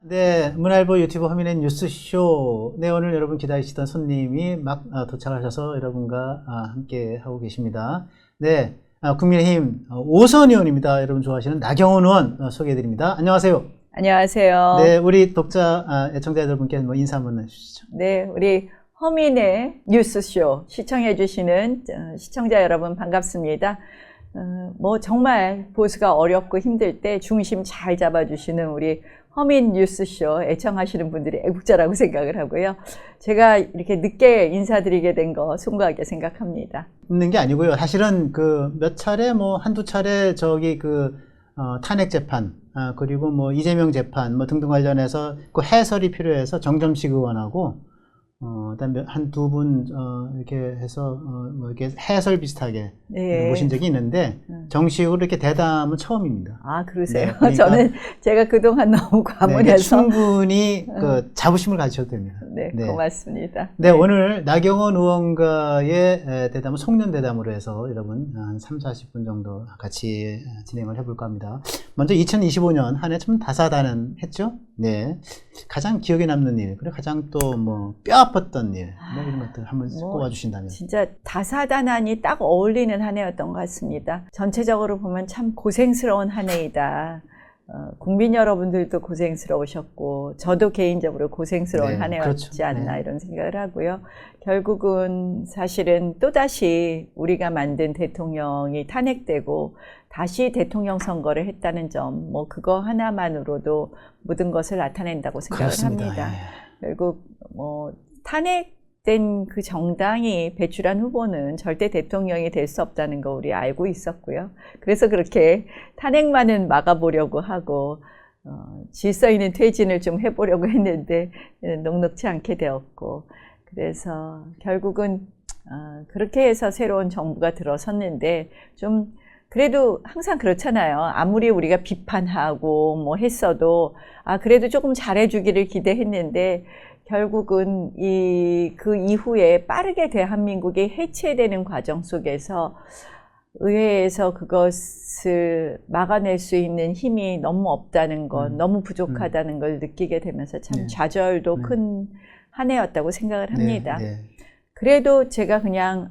네, 문화일보 유튜브 허민의 뉴스쇼. 네, 오늘 여러분 기다리시던 손님이 막 도착하셔서 여러분과 함께 하고 계십니다. 네, 국민의힘 오선 의원입니다. 여러분 좋아하시는 나경원 의원 소개해드립니다. 안녕하세요. 안녕하세요. 네, 우리 독자, 애청자 여러분께 인사 한번 해주시죠. 네, 우리 허민의 뉴스쇼 시청해주시는 시청자 여러분 반갑습니다. 뭐 정말 보수가 어렵고 힘들 때 중심 잘 잡아주시는 우리 허민 뉴스쇼 애청하시는 분들이 애국자라고 생각을 하고요. 제가 이렇게 늦게 인사드리게 된 거 송구하게 생각합니다. 있는 게 아니고요. 사실은 몇 차례, 한두 차례 탄핵 재판, 그리고 이재명 재판, 등등 관련해서 그 해설이 필요해서 정점식 의원하고, 그다음에 한두 분, 이렇게 해서, 이렇게 해설 비슷하게 네. 모신 적이 있는데, 정식으로 이렇게 대담은 처음입니다. 아, 그러세요? 네, 그러니까 저는 제가 그동안 너무 과문해서. 네, 충분히 자부심을 가지셔도 됩니다. 네, 네. 고맙습니다. 네, 오늘 나경원 의원과의 대담은 송년 대담으로 해서 여러분 한 3, 40분 정도 같이 진행을 해볼까 합니다. 먼저 2025년 한 해 참 다사다난했죠? 네. 가장 기억에 남는 일, 그리고 가장 또 뼈 아팠던 일, 이런 것들 한번 꼽아주신다면. 진짜 다사다난이 딱 어울리는 한 해였던 것 같습니다. 전체적으로 보면 참 고생스러운 한 해이다. 국민 여러분들도 고생스러우셨고 저도 개인적으로 고생스러운 한 해였지 그렇죠. 않나 이런 생각을 하고요. 결국은 사실은 또다시 우리가 만든 대통령이 탄핵되고 다시 대통령 선거를 했다는 점, 그거 하나만으로도 모든 것을 나타낸다고 생각을 그렇습니다. 합니다. 결국 탄핵된 그 정당이 배출한 후보는 절대 대통령이 될 수 없다는 거 우리 알고 있었고요. 그래서 그렇게 탄핵만은 막아보려고 하고 질서 있는 퇴진을 좀 해보려고 했는데 녹록지 않게 되었고, 그래서 결국은 그렇게 해서 새로운 정부가 들어섰는데, 좀 그래도 항상 그렇잖아요. 아무리 우리가 비판하고 했어도 그래도 조금 잘해주기를 기대했는데 결국은 그 이후에 빠르게 대한민국이 해체되는 과정 속에서 의회에서 그것을 막아낼 수 있는 힘이 너무 없다는 것, 너무 부족하다는 걸 느끼게 되면서 참 좌절도 큰 한 해였다고 생각을 합니다. 그래도 제가 그냥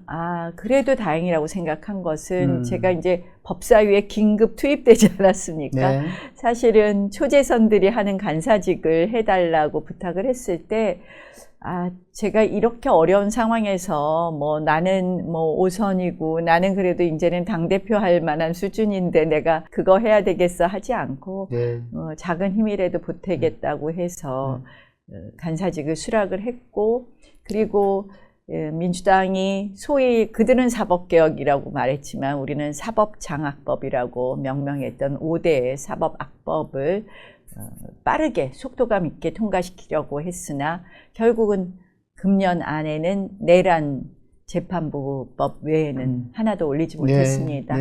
그래도 다행이라고 생각한 것은 제가 이제 법사위에 긴급 투입되지 않았습니까? 사실은 초재선들이 하는 간사직을 해달라고 부탁을 했을 때 제가 이렇게 어려운 상황에서 나는 5선이고 나는 그래도 이제는 당대표 할 만한 수준인데 내가 그거 해야 되겠어 하지 않고 작은 힘이라도 보태겠다고 해서 간사직을 수락을 했고, 그리고 민주당이 소위 그들은 사법개혁이라고 말했지만 우리는 사법장악법이라고 명명했던 5대 사법악법을 빠르게 속도감 있게 통과시키려고 했으나 결국은 금년 안에는 내란 재판부법 외에는 하나도 올리지 못했습니다.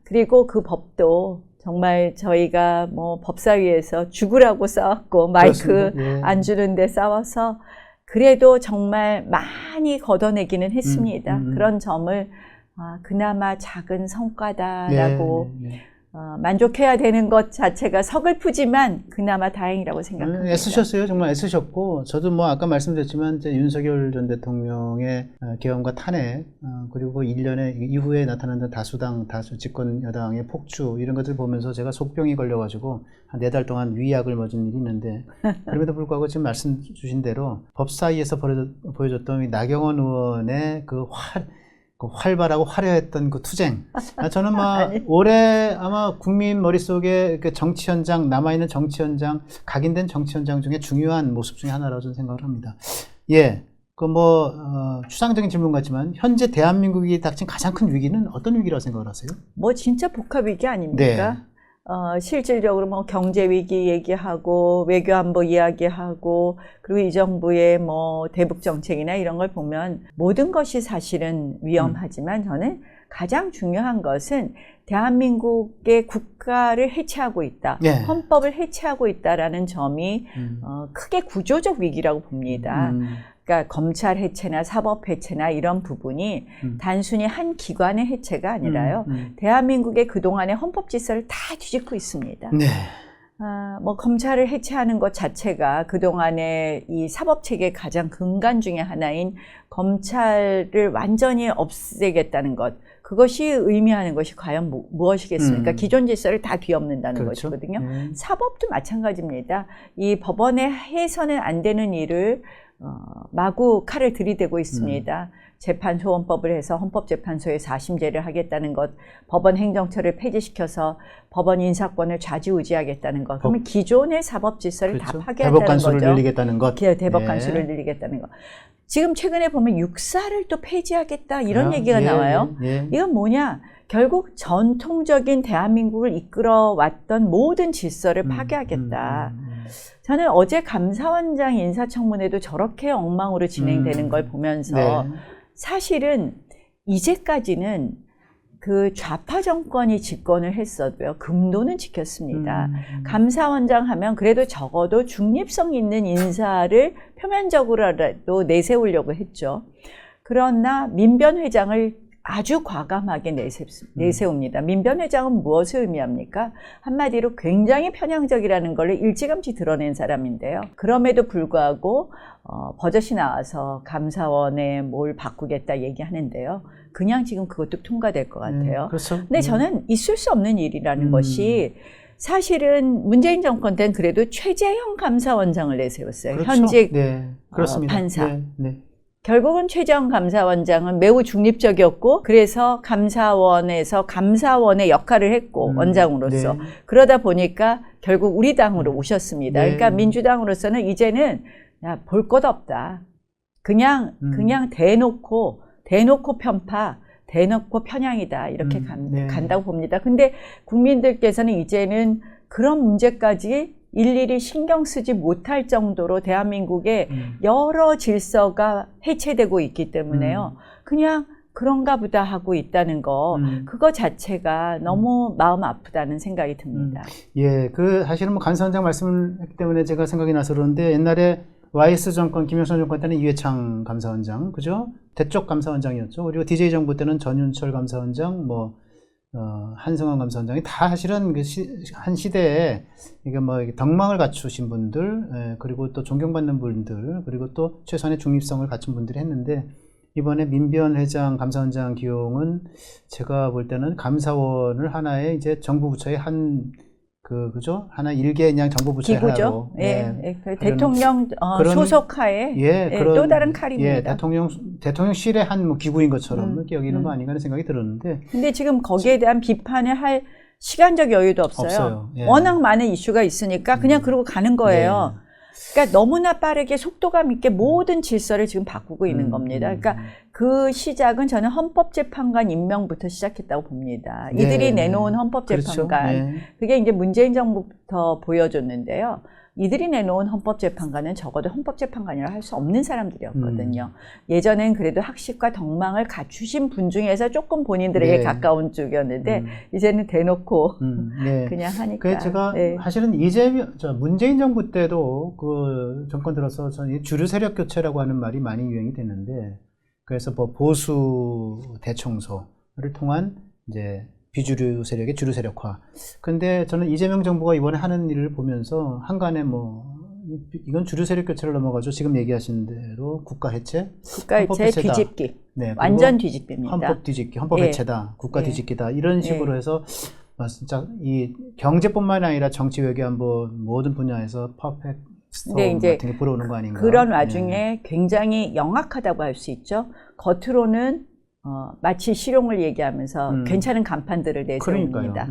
그리고 그 법도 정말 저희가 법사위에서 죽으라고 싸웠고 마이크 안 주는데 싸워서 그래도 정말 많이 걷어내기는 했습니다. 그런 점을 그나마 작은 성과다라고 만족해야 되는 것 자체가 서글프지만 그나마 다행이라고 생각합니다. 애쓰셨어요. 정말 애쓰셨고, 저도 아까 말씀드렸지만 윤석열 전 대통령의 계엄과 탄핵, 그리고 1년에 이후에 나타난 다수당, 다수 집권 여당의 폭주, 이런 것들 보면서 제가 속병이 걸려가지고 한 4달 동안 위약을 맞은 일이 있는데, 그럼에도 불구하고 지금 말씀 주신 대로 법사위에서 보여줬던 나경원 의원의 활발하고 화려했던 그 투쟁. 저는 올해 아마 국민 머릿속에 정치 현장, 남아있는 정치 현장, 각인된 정치 현장 중에 중요한 모습 중에 하나라고 저는 생각을 합니다. 추상적인 질문 같지만, 현재 대한민국이 닥친 가장 큰 위기는 어떤 위기라고 생각을 하세요? 진짜 복합 위기 아닙니까? 실질적으로 경제 위기 얘기하고 외교안보 이야기하고 그리고 이 정부의 대북 정책이나 이런 걸 보면 모든 것이 사실은 위험하지만 저는 가장 중요한 것은 대한민국의 국가를 해체하고 있다. 헌법을 해체하고 있다라는 점이 크게 구조적 위기라고 봅니다. 그러니까 검찰 해체나 사법 해체나 이런 부분이 단순히 한 기관의 해체가 아니라요. 대한민국의 그동안의 헌법 질서를 다 뒤집고 있습니다. 뭐 검찰을 해체하는 것 자체가 그동안의 이 사법체계의 가장 근간 중에 하나인 검찰을 완전히 없애겠다는 것, 그것이 의미하는 것이 과연 무엇이겠습니까? 기존 질서를 다 뒤엎는다는 그렇죠. 것이거든요. 사법도 마찬가지입니다. 이 법원에 해서는 안 되는 일을 마구 칼을 들이대고 있습니다. 재판소원법을 해서 헌법재판소에 4심제를 하겠다는 것, 법원 행정처를 폐지시켜서 법원 인사권을 좌지우지하겠다는 것, 그러면 기존의 사법 질서를 그렇죠. 다 파괴한다는 대법 간수를 거죠. 늘리겠다는 것. 대법 예. 간수를 늘리겠다는 것. 지금 최근에 보면 육사를 또 폐지하겠다 이런 얘기가 예, 나와요. 예. 이건 뭐냐? 결국 전통적인 대한민국을 이끌어왔던 모든 질서를 파괴하겠다. 저는 어제 감사원장 인사청문회도 저렇게 엉망으로 진행되는 걸 보면서 네. 사실은 이제까지는 그 좌파 정권이 집권을 했어도요, 금도는 지켰습니다. 감사원장 하면 그래도 적어도 중립성 있는 인사를 표면적으로라도 내세우려고 했죠. 그러나 민변회장을 아주 과감하게 내세웁니다. 민변회장은 무엇을 의미합니까? 한마디로 굉장히 편향적이라는 걸 일찌감치 드러낸 사람인데요. 그럼에도 불구하고 버젓이 나와서 감사원에 뭘 바꾸겠다 얘기하는데요. 그냥 지금 그것도 통과될 것 같아요. 그렇죠. 근데 저는 있을 수 없는 일이라는 것이 사실은 문재인 정권 때는 그래도 최재형 감사원장을 내세웠어요. 그렇죠. 현직 네. 그렇습니다. 판사. 네. 네. 결국은 최재형 감사원장은 매우 중립적이었고 그래서 감사원에서 감사원의 역할을 했고 원장으로서 네. 그러다 보니까 결국 우리 당으로 오셨습니다. 네. 그러니까 민주당으로서는 이제는 볼 것 없다. 그냥 대놓고 편파, 대놓고 편향이다 이렇게 네. 간다고 봅니다. 근데 국민들께서는 이제는 그런 문제까지 일일이 신경 쓰지 못할 정도로 대한민국의 여러 질서가 해체되고 있기 때문에요. 그냥 그런가 보다 하고 있다는 거, 그거 자체가 너무 마음 아프다는 생각이 듭니다. 예, 사실은 뭐 감사원장 말씀을 했기 때문에 제가 생각이 나서 그러는데 옛날에 YS 정권, 김영삼 정권 때는 이회창 감사원장, 그죠? 대쪽 감사원장이었죠. 그리고 DJ 정부 때는 전윤철 감사원장, 한승환 감사원장이 다 사실은 한 시대에 이게 덕망을 갖추신 분들, 그리고 또 존경받는 분들, 그리고 또 최소한의 중립성을 갖춘 분들이 했는데 이번에 민변회장 감사원장 기용은 제가 볼 때는 감사원을 하나의 이제 정부 부처의 그죠? 하나 일개 그냥 정부 부처의 기구죠. 하나로. 예. 대통령 소속하에 또 다른 칼입니다. 예, 대통령실의 한 기구인 것처럼 이렇게 여기는 거 아닌가 하는 생각이 들었는데. 근데 지금 거기에 대한 비판을 할 시간적 여유도 없어요. 예. 워낙 많은 이슈가 있으니까 그냥 그러고 가는 거예요. 그러니까 너무나 빠르게 속도감 있게 모든 질서를 지금 바꾸고 있는 겁니다. 그러니까 그 시작은 저는 헌법재판관 임명부터 시작했다고 봅니다. 이들이 내놓은 헌법재판관, 그렇죠. 그게 이제 문재인 정부부터 보여줬는데요. 이들이 내놓은 헌법재판관은 적어도 헌법재판관이라 할 수 없는 사람들이었거든요. 예전엔 그래도 학식과 덕망을 갖추신 분 중에서 조금 본인들에게 가까운 쪽이었는데 이제는 대놓고 그냥 하니까. 제가 사실은 문재인 정부 때도 그 정권 들어서 저는 주류 세력 교체라고 하는 말이 많이 유행이 됐는데 그래서 보수 대청소를 통한 이제 비주류 세력의 주류 세력화. 근데 저는 이재명 정부가 이번에 하는 일을 보면서 한간에 이건 주류 세력 교체를 넘어가죠. 지금 얘기하신 대로 국가 해체, 뒤집기. 네, 완전 뒤집기입니다. 헌법 뒤집기, 헌법 해체다, 국가 뒤집기다 이런 식으로 해서 진짜 이 경제뿐만 아니라 정치, 외교, 안보 모든 분야에서 퍼펙트 스톰 같은 게 불어오는 거 아닌가. 그런 와중에 굉장히 영악하다고 할 수 있죠. 겉으로는 마치 실용을 얘기하면서 괜찮은 간판들을 내세웁니다.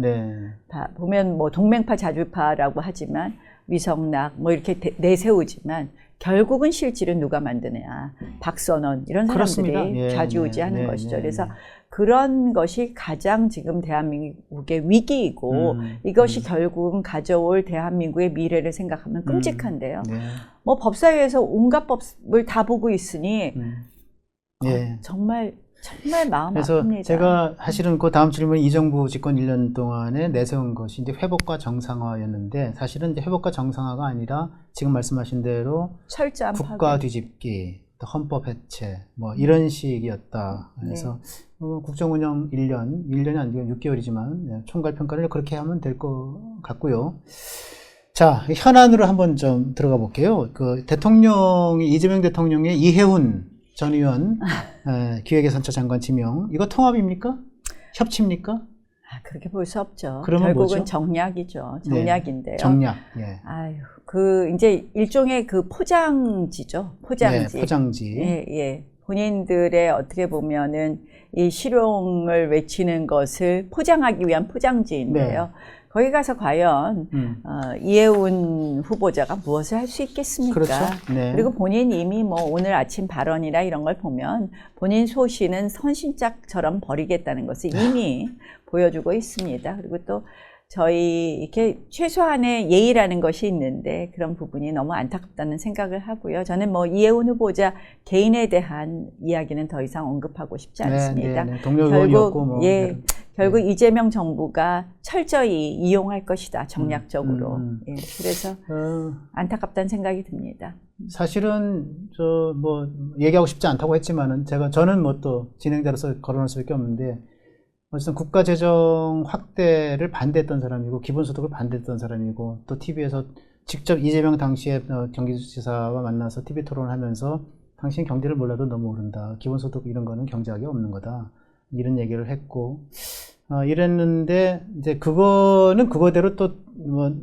보면 동맹파 자주파라고 하지만 위성락 이렇게 내세우지만 결국은 실질은 누가 만드냐. 박선원 이런 사람들이 좌지우지하는 것이죠. 그래서 그런 것이 가장 지금 대한민국의 위기이고 이것이 결국은 가져올 대한민국의 미래를 생각하면 끔찍한데요. 법사위에서 온갖 법을 다 보고 있으니 정말 마음 그래서 아픕니다. 제가 사실은 그 다음 질문 이 정부 집권 1년 동안에 내세운 것이 이제 회복과 정상화였는데 사실은 이제 회복과 정상화가 아니라 지금 말씀하신 대로 철저한 국가 뒤집기, 또 헌법 해체 이런 식이었다. 그래서 국정운영 1년이 아니고 6개월이지만 총괄 평가를 그렇게 하면 될 것 같고요. 자, 현안으로 한번 좀 들어가 볼게요. 그 이재명 대통령의 이해훈 전 의원 기획예산처 장관 지명, 이거 통합입니까? 협치입니까? 그렇게 볼 수 없죠. 그러면 결국은 뭐죠? 정략이죠. 정략인데요. 정략. 예. 아유, 이제 일종의 포장지죠. 포장지. 네, 포장지. 예, 예. 본인들의 어떻게 보면은 이 실용을 외치는 것을 포장하기 위한 포장지인데요. 거기 가서 과연 이해훈 후보자가 무엇을 할 수 있겠습니까? 그렇죠. 네. 그리고 본인 이미 오늘 아침 발언이나 이런 걸 보면 본인 소신은 선신짝처럼 버리겠다는 것을 이미 보여주고 있습니다. 그리고 또 저희 이렇게 최소한의 예의라는 것이 있는데 그런 부분이 너무 안타깝다는 생각을 하고요. 저는 이해훈 후보자 개인에 대한 이야기는 더 이상 언급하고 싶지 않습니다. 동료 의원이었고 결국 이재명 정부가 철저히 이용할 것이다. 정략적으로. 예, 그래서 안타깝다는 생각이 듭니다. 사실은 얘기하고 싶지 않다고 했지만은 저는 또 진행자로서 거론할 수밖에 없는데, 어쨌든 국가재정 확대를 반대했던 사람이고 기본소득을 반대했던 사람이고, 또 TV에서 직접 이재명 당시에 경기지사와 만나서 TV 토론을 하면서 당신 경제를 몰라도 너무 모른다. 기본소득 이런 거는 경제학이 없는 거다. 이런 얘기를 했고, 이랬는데, 이제 그거는 그거대로 또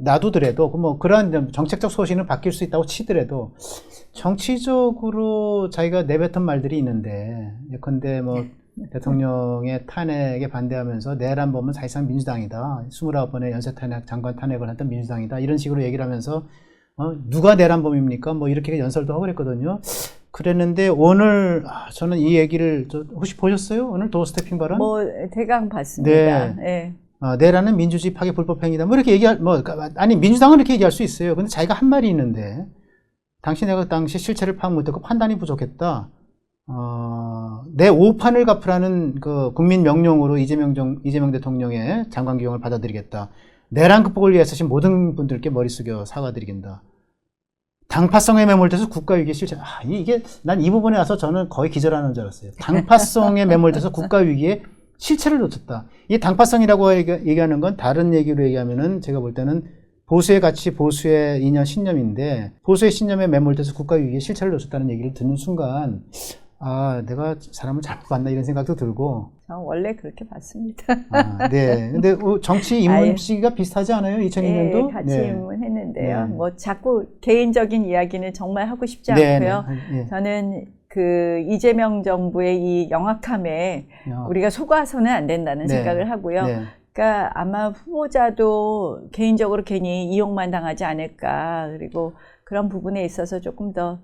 놔두더라도, 그러한 정책적 소신은 바뀔 수 있다고 치더라도, 정치적으로 자기가 내뱉은 말들이 있는데, 예컨대 대통령의 탄핵에 반대하면서 내란 범은 사실상 민주당이다. 29번의 연쇄 탄핵, 장관 탄핵을 했던 민주당이다. 이런 식으로 얘기를 하면서, 누가 내란 범입니까? 이렇게 연설도 하고 그랬거든요. 그랬는데 오늘 저는 이 얘기를 혹시 보셨어요? 오늘 도어스태핑 발언? 대강 봤습니다. 네. 내란은 민주주의 파괴 불법행위다. 이렇게 아니 민주당은 이렇게 얘기할 수 있어요. 근데 자기가 한 말이 있는데, 내가 당시 실체를 파악 못했고 판단이 부족했다. 내 오판을 갚으라는 그 국민 명령으로 이재명 대통령의 장관 기용을 받아들이겠다. 내란 극복을 위해 쓰신 모든 분들께 머리 숙여 사과드리겠다. 당파성에 매몰돼서 국가위기의 실체. 난 이 부분에 와서 저는 거의 기절하는 줄 알았어요. 당파성에 매몰돼서 국가위기의 실체를 놓쳤다. 이 당파성이라고 얘기하는 건 다른 얘기로 얘기하면은 제가 볼 때는 보수의 가치, 보수의 이념, 신념인데, 보수의 신념에 매몰돼서 국가위기의 실체를 놓쳤다는 얘기를 듣는 순간, 내가 사람을 잘못 봤나 이런 생각도 들고. 원래 그렇게 봤습니다. 네. 근데 정치 입문 시기가 비슷하지 않아요? 2002년도? 네, 같이 입문했는데요. 자꾸 개인적인 이야기는 정말 하고 싶지 않고요. 저는 이재명 정부의 이 영악함에 우리가 속아서는 안 된다는 생각을 하고요. 그러니까 아마 후보자도 개인적으로 괜히 이용만 당하지 않을까. 그리고 그런 부분에 있어서 조금 더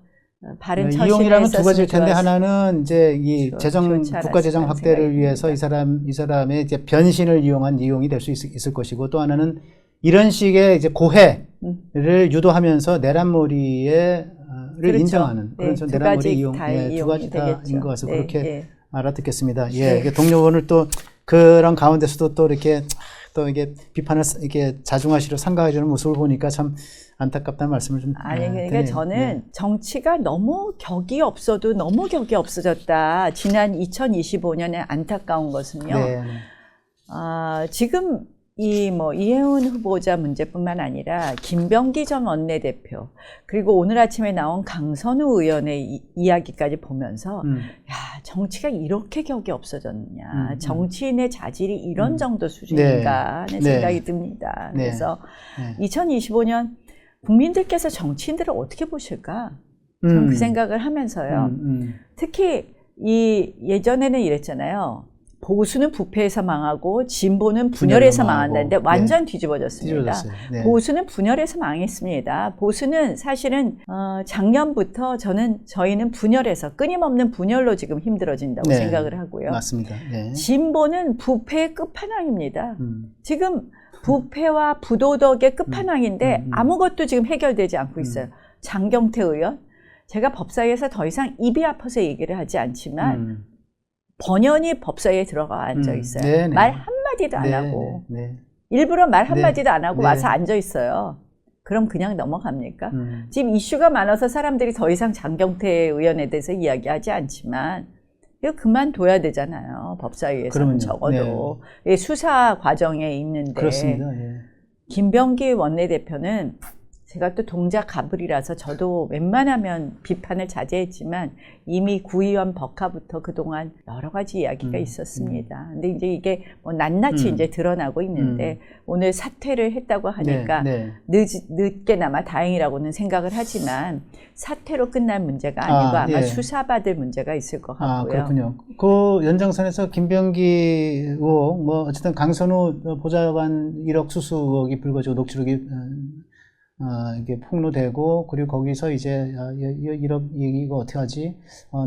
바른 처신을 이용이라면 두 가지일 텐데, 하나는 이제 국가 재정 확대를 위해서 이 사람의 이제 변신을 이용한 이용이 될 수 있을 것이고, 또 하나는 이런 식의 이제 고해를 유도하면서 내란몰이를 인정하는 그런 내란몰이 이용, 두 가지 다인 것 같아서 그렇게 알아듣겠습니다. 동료 의원을 또 그런 가운데서도 또 이렇게 비판을 이렇게 자중하시려 삼가해주는 모습을 보니까 참 안타깝다는 말씀을 좀. 그러니까 저는 정치가 너무 격이 없어졌다. 지난 2025년에 안타까운 것은요. 지금 이해훈 후보자 문제뿐만 아니라 김병기 전 원내대표, 그리고 오늘 아침에 나온 강선우 의원의 이야기까지 보면서 정치가 이렇게 격이 없어졌냐, 정치인의 자질이 이런 정도 수준인가 하는 생각이 듭니다. 그래서 2025년 국민들께서 정치인들을 어떻게 보실까? 저는 그 생각을 하면서요. 특히 예전에는 이랬잖아요. 보수는 부패해서 망하고 진보는 분열해서 망한다는데 완전 뒤집어졌습니다. 보수는 분열해서 망했습니다. 보수는 사실은 작년부터 저희는 분열해서 끊임없는 분열로 지금 힘들어진다고 생각을 하고요. 맞습니다. 진보는 부패의 끝판왕입니다. 지금 부패와 부도덕의 끝판왕인데 아무것도 지금 해결되지 않고 있어요. 장경태 의원, 제가 법사위에서 더 이상 입이 아파서 얘기를 하지 않지만 번연히 법사위에 들어가 앉아 있어요. 말 한마디도 안 하고. 일부러 말 한마디도 안 하고 와서 앉아 있어요. 그럼 그냥 넘어갑니까? 지금 이슈가 많아서 사람들이 더 이상 장경태 의원에 대해서 이야기하지 않지만 이거 그만둬야 되잖아요. 법사위에서는 적어도. 수사 과정에 있는데. 그렇습니다. 김병기 원내대표는 제가 또 동작 가불이라서 저도 웬만하면 비판을 자제했지만 이미 구의원 법화부터 그동안 여러 가지 이야기가 있었습니다. 근데 이제 이게 뭐 낱낱이 이제 드러나고 있는데 오늘 사퇴를 했다고 하니까 네. 늦게나마 다행이라고는 생각을 하지만 사퇴로 끝날 문제가 아니고 아마 예. 수사받을 문제가 있을 것 같고요. 그렇군요. 그 연장선에서 김병기 의혹, 뭐 어쨌든 강선우 보좌관 1억 수수 의혹이 불거지고 녹취록이 이게 폭로되고, 그리고 거기서 이제 1억 이거 어떻게 하지?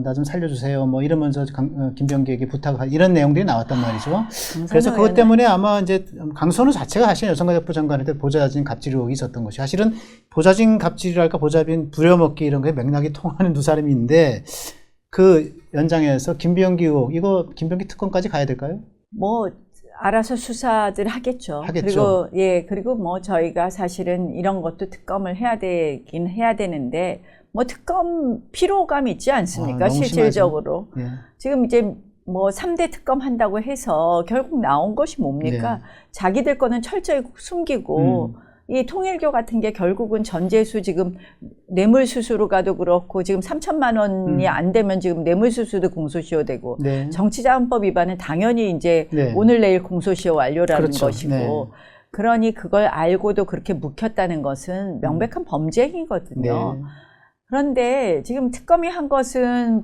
나 좀 살려주세요. 뭐 이러면서 김병기에게 부탁할 이런 내용들이 나왔단 말이죠. 그래서 그것 때문에 아마 이제 강선우 자체가 사실 여성가족부 장관한테 보좌진 갑질 의혹이 있었던 것이, 사실은 보좌진 갑질이랄까 보좌빈 부려먹기 이런 거에 맥락이 통하는 두 사람이 있는데, 그 연장에서 김병기 의혹, 이거 김병기 특검까지 가야 될까요? 뭐 알아서 수사들 하겠죠. 하겠죠. 그리고 뭐 저희가 사실은 이런 것도 특검을 해야 되긴 해야 되는데, 뭐 특검 피로감이 있지 않습니까? 너무 실질적으로. 예. 지금 이제 뭐 3대 특검 한다고 해서 결국 나온 것이 뭡니까? 네. 자기들 거는 철저히 숨기고, 이 통일교 같은 게 결국은 전재수 지금 뇌물수수로 가도 그렇고, 지금 3천만 원이 안 되면 지금 뇌물수수도 공소시효되고, 네. 정치자금법 위반은 당연히 이제 네. 오늘 내일 공소시효 완료라는 그렇죠. 것이고, 네. 그러니 그걸 알고도 그렇게 묵혔다는 것은 명백한 범죄행위거든요. 네. 그런데 지금 특검이 한 것은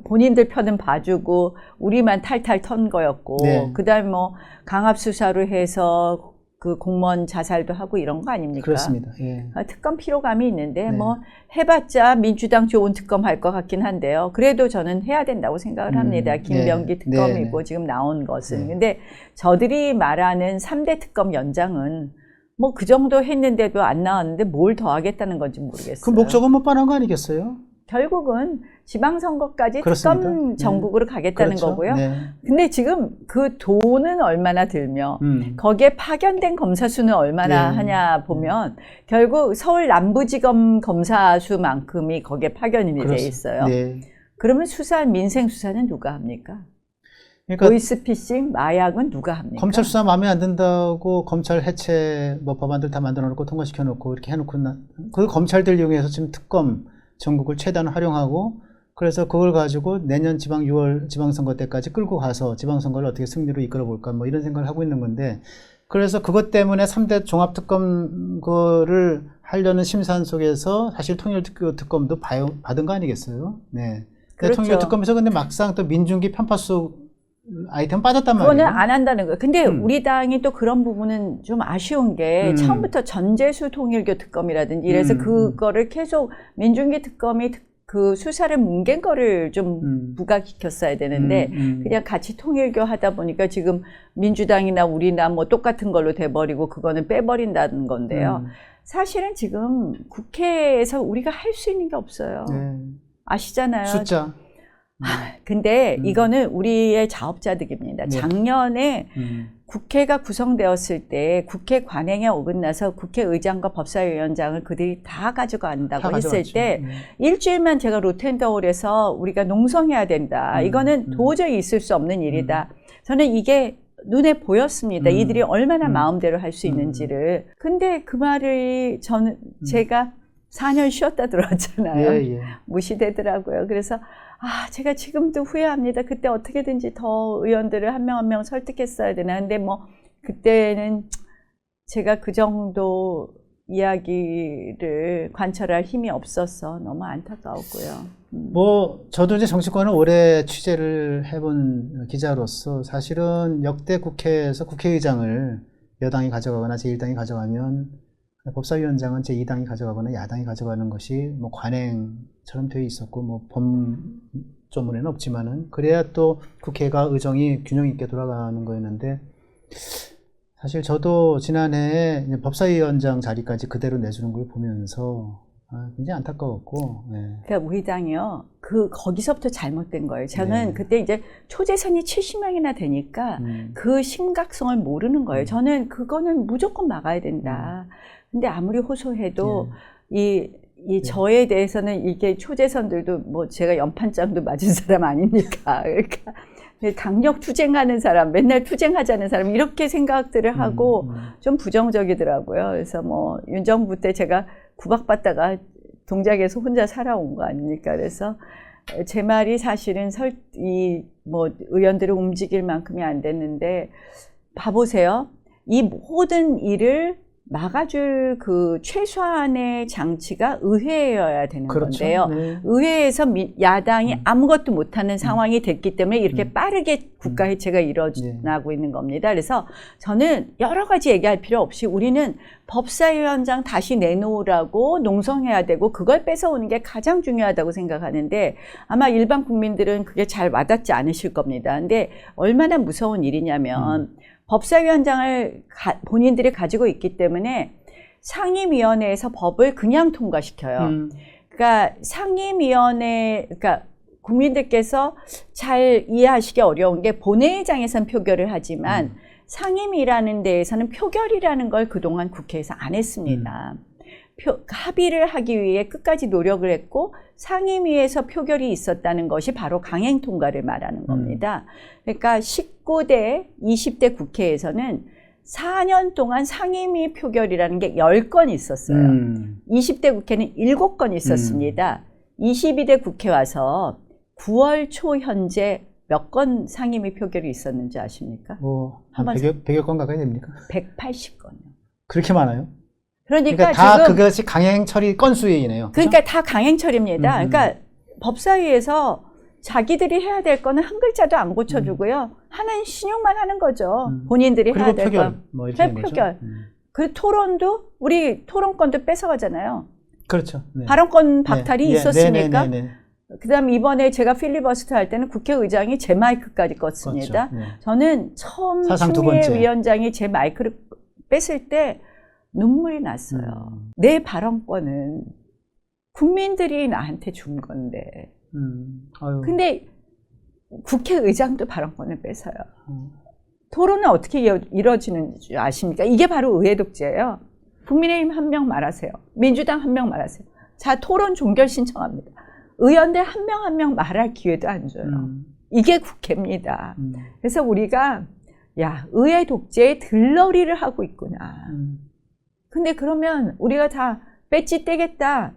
본인들 편은 봐주고 우리만 탈탈 턴 거였고, 네. 그다음에 뭐 강압수사로 해서 그 공무원 자살도 하고 이런 거 아닙니까? 그렇습니다. 예. 특검 피로감이 있는데, 네. 뭐 해봤자 민주당 좋은 특검 할 것 같긴 한데요. 그래도 저는 해야 된다고 생각을 합니다. 김병기 네. 특검이고 네. 지금 나온 것은. 네. 근데 저들이 말하는 3대 특검 연장은 뭐 그 정도 했는데도 안 나왔는데 뭘 더 하겠다는 건지 모르겠어요. 그 목적은 못 뻔한 거 아니겠어요? 결국은 지방선거까지 그렇습니다. 특검 전국으로 가겠다는 그렇죠. 거고요. 네. 근데 지금 그 돈은 얼마나 들며 거기에 파견된 검사 수는 얼마나 네. 하냐 보면 결국 서울 남부지검 검사 수만큼이 거기에 파견이 돼 있어요. 네. 그러면 민생 수사는 누가 합니까? 그러니까 보이스피싱, 마약은 누가 합니까? 검찰 수사 마음에 안 든다고 검찰 해체 뭐 법안들 다 만들어 놓고 통과시켜 놓고 이렇게 해놓고 그 검찰들 이용해서 지금 특검 전국을 최대한 활용하고, 그래서 그걸 가지고 내년 6월 지방선거 때까지 끌고 가서 지방선거를 어떻게 승리로 이끌어 볼까 뭐 이런 생각을 하고 있는 건데, 그래서 그것 때문에 3대 종합특검 그거를 하려는 심산 속에서 사실 통일특검도 받은 거 아니겠어요? 네. 그렇죠. 통일특검에서 근데 막상 또 민중기 편파수 아이템 빠졌단 말이에요. 그거는 안 한다는 거예요. 근데 우리 당이 또 그런 부분은 좀 아쉬운 게 처음부터 전재수 통일교 특검이라든지 이래서 그거를 계속 민중기 특검이 그 수사를 뭉갠 거를 좀 부각시켰어야 되는데 그냥 같이 통일교 하다 보니까 지금 민주당이나 우리나 뭐 똑같은 걸로 돼버리고 그거는 빼버린다는 건데요. 사실은 지금 국회에서 우리가 할 수 있는 게 없어요. 네. 아시잖아요. 숫자. 근데 이거는 우리의 자업자득입니다. 네. 작년에 국회가 구성되었을 때 국회 관행에 어긋나서 국회의장과 법사위원장을 그들이 다 가져간다고 했을 때 일주일만 제가 로텐더홀에서 우리가 농성해야 된다. 이거는 도저히 있을 수 없는 일이다. 저는 이게 눈에 보였습니다. 이들이 얼마나 마음대로 할 수 있는지를. 근데 그 말을 제가 4년 쉬었다 들어왔잖아요. 예. 무시되더라고요. 그래서 제가 지금도 후회합니다. 그때 어떻게든지 더 의원들을 한 명 한 명 설득했어야 되나. 근데 뭐 그때는 제가 그 정도 이야기를 관철할 힘이 없어서 너무 안타까웠고요. 뭐 저도 이제 정치권을 오래 취재를 해본 기자로서 사실은 역대 국회에서 국회의장을 여당이 가져가거나 제1당이 가져가면 법사위원장은 제2당이 가져가거나 야당이 가져가는 것이 뭐 관행처럼 되어 있었고, 뭐 법조문에는 없지만은 그래야 또 국회가 의정이 균형 있게 돌아가는 거였는데, 사실 저도 지난해에 법사위원장 자리까지 그대로 내주는 걸 보면서 굉장히 안타까웠고. 네. 그러니까 우리 당이요, 거기서부터 잘못된 거예요. 저는 그때 이제 초재선이 70명이나 되니까 그 심각성을 모르는 거예요. 저는 그거는 무조건 막아야 된다. 근데 아무리 호소해도 이 저에 대해서는 이게 초재선들도 뭐 제가 연판장도 맞은 사람 아닙니까? 그러니까 강력 투쟁하는 사람, 맨날 투쟁하자는 사람 이렇게 생각들을 하고 좀 부정적이더라고요. 그래서 뭐 윤 정부 때 제가 구박받다가 동작에서 혼자 살아온 거 아닙니까? 그래서 제 말이 사실은 뭐 의원들을 움직일 만큼이 안 됐는데 봐보세요. 이 모든 일을 막아줄 그 최소한의 장치가 의회여야 되는 그렇죠. 건데요. 네. 의회에서 야당이 아무것도 못하는 상황이 됐기 때문에 이렇게 빠르게 국가 해체가 일어나고 있는 겁니다. 그래서 저는 여러 가지 얘기할 필요 없이 우리는 법사위원장 다시 내놓으라고 농성해야 되고 그걸 뺏어오는 게 가장 중요하다고 생각하는데 아마 일반 국민들은 그게 잘 와닿지 않으실 겁니다. 근데 얼마나 무서운 일이냐면 법사위원장을 본인들이 가지고 있기 때문에 상임위원회에서 법을 그냥 통과시켜요. 그러니까 그러니까 국민들께서 잘 이해하시기 어려운 게 본회의장에서는 표결을 하지만 상임위라는 데에서는 표결이라는 걸 그동안 국회에서 안 했습니다. 합의를 하기 위해 끝까지 노력을 했고 상임위에서 표결이 있었다는 것이 바로 강행 통과를 말하는 겁니다. 그러니까 19대, 20대 국회에서는 4년 동안 상임위 표결이라는 게 10건 있었어요. 20대 국회는 7건 있었습니다. 22대 국회 와서 9월 초 현재 몇 건 상임위 표결이 있었는지 아십니까? 한 100여 건 가까이 됩니까? 180건이요. 그렇게 많아요? 그러니까 다 지금 그것이 강행 처리 건수이네요. 그러니까 다 강행 처리입니다. 그러니까 법사위에서 자기들이 해야 될 거는 한 글자도 안 고쳐주고요. 하는 신용만 하는 거죠. 본인들이 해야 될 거. 뭐 이렇게 표결. 그리고 토론도 우리 토론권도 뺏어가잖아요. 그렇죠. 네. 발언권 박탈이 있었으니까. 네. 그다음 이번에 제가 필리버스터 할 때는 국회의장이 제 마이크까지 껐습니다. 그렇죠. 네. 저는 처음 사상 두 추미애 번째. 위원장이 제 마이크를 뺐을 때 눈물이 났어요. 내 발언권은 국민들이 나한테 준 건데. 근데 국회의장도 발언권을 뺏어요. 토론은 어떻게 이루어지는지 아십니까? 이게 바로 의회 독재예요. 국민의힘 한 명 말하세요. 민주당 한 명 말하세요. 자, 토론 종결 신청합니다. 의원들 한 명 한 명 말할 기회도 안 줘요. 이게 국회입니다. 그래서 우리가 의회 독재의 들러리를 하고 있구나. 근데 그러면 우리가 다 배지 떼겠다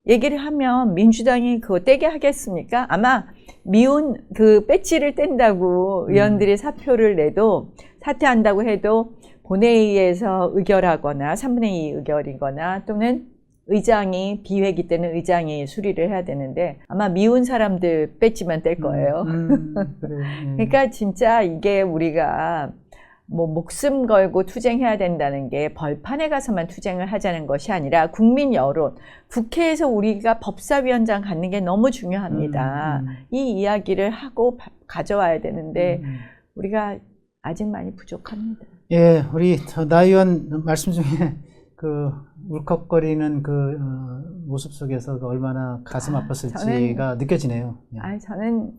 얘기를 하면 민주당이 그거 떼게 하겠습니까? 아마 미운 그 배지를 뗀다고 의원들이 사표를 내도 사퇴한다고 해도 본회의에서 의결하거나 3분의 2 의결이거나 또는 의장이 비회기 때는 의장이 수리를 해야 되는데 아마 미운 사람들 배지만 뗄 거예요. 그래. 그러니까 진짜 이게 우리가 뭐 목숨 걸고 투쟁해야 된다는 게 벌판에 가서만 투쟁을 하자는 것이 아니라 국민 여론, 국회에서 우리가 법사위원장 갖는 게 너무 중요합니다. 이 이야기를 하고 가져와야 되는데 우리가 아직 많이 부족합니다. 예, 우리 나 의원 말씀 중에 그 울컥거리는 그 모습 속에서 얼마나 가슴 아팠을지가 느껴지네요. 저는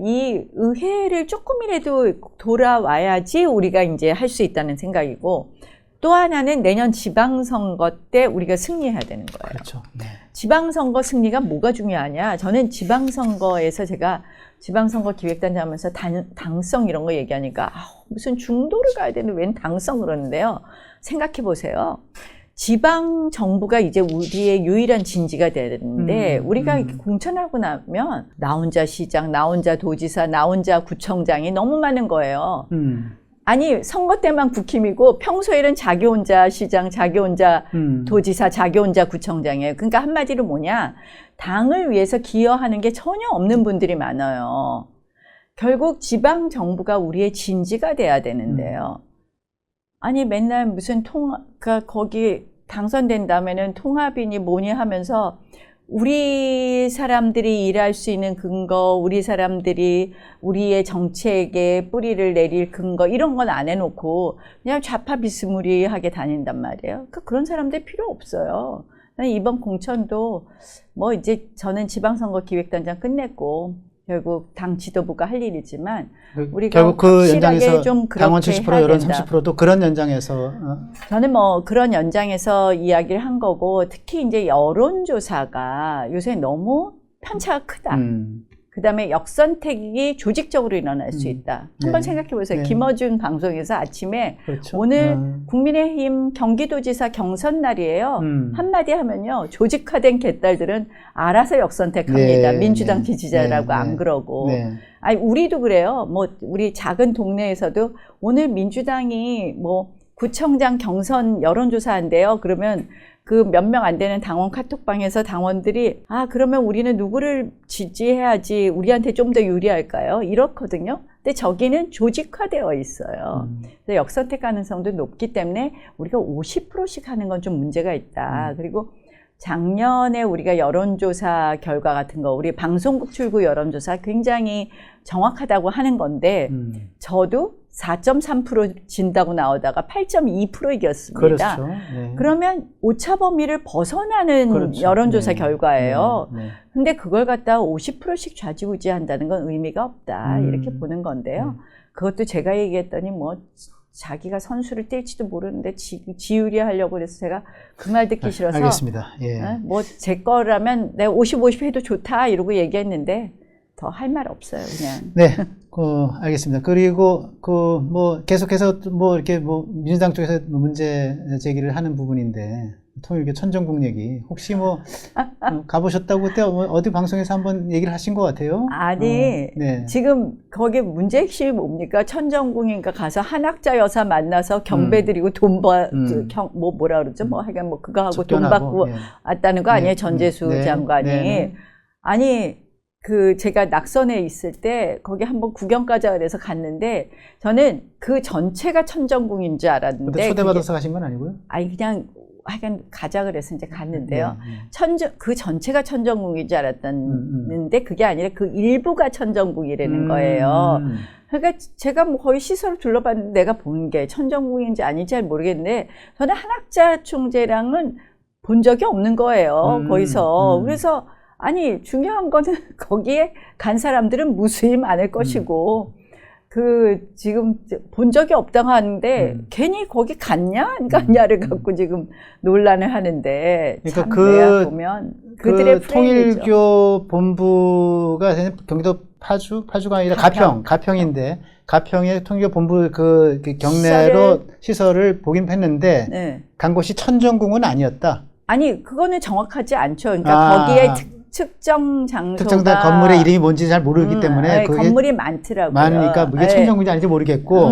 이 의회를 조금이라도 돌아와야지 우리가 이제 할 수 있다는 생각이고 또 하나는 내년 지방선거 때 우리가 승리해야 되는 거예요. 그렇죠. 네. 지방선거 승리가 뭐가 중요하냐? 저는 지방선거에서 제가 지방선거 기획단장 하면서 당성 이런 거 얘기하니까 무슨 중도를 가야 되는데 웬 당성 그러는데요. 생각해 보세요. 지방 정부가 이제 우리의 유일한 진지가 되는데 우리가 이렇게 공천하고 나면 나 혼자 시장, 나 혼자 도지사, 나 혼자 구청장이 너무 많은 거예요. 아니 선거 때만 국힘이고 평소에는 자기 혼자 시장, 자기 혼자 도지사, 자기 혼자 구청장이에요. 그러니까 한마디로 뭐냐, 당을 위해서 기여하는 게 전혀 없는 분들이 많아요. 결국 지방 정부가 우리의 진지가 돼야 되는데요. 아니 맨날 무슨 그러니까 거기 당선된다면은 통합이니 뭐니 하면서 우리 사람들이 일할 수 있는 근거, 우리 사람들이 우리의 정책에 뿌리를 내릴 근거 이런 건 안 해놓고 그냥 좌파 비스무리하게 다닌단 말이에요. 그런 사람들 필요 없어요. 이번 공천도 뭐 이제 저는 지방선거 기획단장 끝냈고 결국 당 지도부가 할 일이지만 우리가 결국 그 연장에서 좀 당원 70% 여론 30%도 그런 연장에서 저는 뭐 그런 연장에서 이야기를 한 거고 특히 이제 여론조사가 요새 너무 편차가 크다. 그다음에 역선택이 조직적으로 일어날 수 있다. 한번 네. 생각해 보세요. 네. 김어준 방송에서 아침에 그렇죠. 오늘 국민의힘 경기도지사 경선 날이에요. 한마디 하면요. 조직화된 개딸들은 알아서 역선택합니다. 네, 민주당 네, 지지자라고 네, 안 네. 그러고. 네. 아니 우리도 그래요. 뭐 우리 작은 동네에서도 오늘 민주당이 뭐 구청장 경선 여론조사한대요. 그러면 그 몇 명 안 되는 당원 카톡방에서 당원들이 아 그러면 우리는 누구를 지지해야지 우리한테 좀 더 유리할까요? 이렇거든요. 근데 저기는 조직화되어 있어요. 그래서 역선택 가능성도 높기 때문에 우리가 50%씩 하는 건 좀 문제가 있다. 그리고 작년에 우리가 여론조사 결과 같은 거 우리 방송국 출구 여론조사 굉장히 정확하다고 하는 건데 저도 4.3% 진다고 나오다가 8.2% 이겼습니다. 그렇죠. 네. 그러면 오차 범위를 벗어나는 그렇죠. 여론조사 네. 결과예요. 네. 네. 근데 그걸 갖다 50%씩 좌지우지한다는 건 의미가 없다. 이렇게 보는 건데요. 그것도 제가 얘기했더니 뭐 자기가 선수를 뛸지도 모르는데 지유리 하려고 그래서 제가 그 말 듣기 싫어서 알겠습니다. 예. 뭐 제 거라면 내가 50-50 해도 좋다 이러고 얘기했는데 더 할 말 없어요, 그냥. 네, 알겠습니다. 그리고 뭐 계속해서 뭐 이렇게 뭐 민주당 쪽에서 문제 제기를 하는 부분인데 통일교 천정국 얘기 혹시 뭐 가보셨다고 그때 어디 방송에서 한번 얘기를 하신 것 같아요? 아니, 네. 지금 거기 문제 핵심이 뭡니까? 천정궁인가 가서 한학자 여사 만나서 경배 드리고 돈 뭐라 그러죠? 뭐 하여간 뭐 그거 하고 돈 받고 예. 왔다는 거 아니에요? 전재수 네. 장관이. 네. 아니, 제가 낙선에 있을 때 거기 한번 구경 가자 그래서 갔는데 저는 그 전체가 천정궁인 줄 알았는데. 근데 초대받아서 가신 건 아니고요? 아니, 그냥 하여간 가자 그래서 이제 갔는데요. 네. 그 전체가 천정궁인 줄 알았는데 그게 아니라 그 일부가 천정궁이라는 거예요. 그러니까 제가 뭐 거의 시설을 둘러봤는데 내가 본 게 천정궁인지 아닌지 잘 모르겠는데 저는 한학자 총재랑은 본 적이 없는 거예요. 거기서. 그래서 아니 중요한 거는 거기에 간 사람들은 무수히 많을 것이고 지금 본 적이 없다고 하는데 괜히 거기 갔냐 안 갔냐를 갖고 지금 논란을 하는데 그러니까 참 내가 보면 그들의 프레임이죠. 통일교 본부가 경기도 파주가 아니라 가평인데 가평의 통일교 본부 그 경내로 시설을 보긴 했는데 네. 간 곳이 천정궁은 아니었다. 아니 그거는 정확하지 않죠. 그러니까 거기에 특정 장소가 특정된 건물의 이름이 뭔지 잘 모르기 때문에 그게 건물이 많더라고요. 많으니까 그게 천정궁인지 아닌지 모르겠고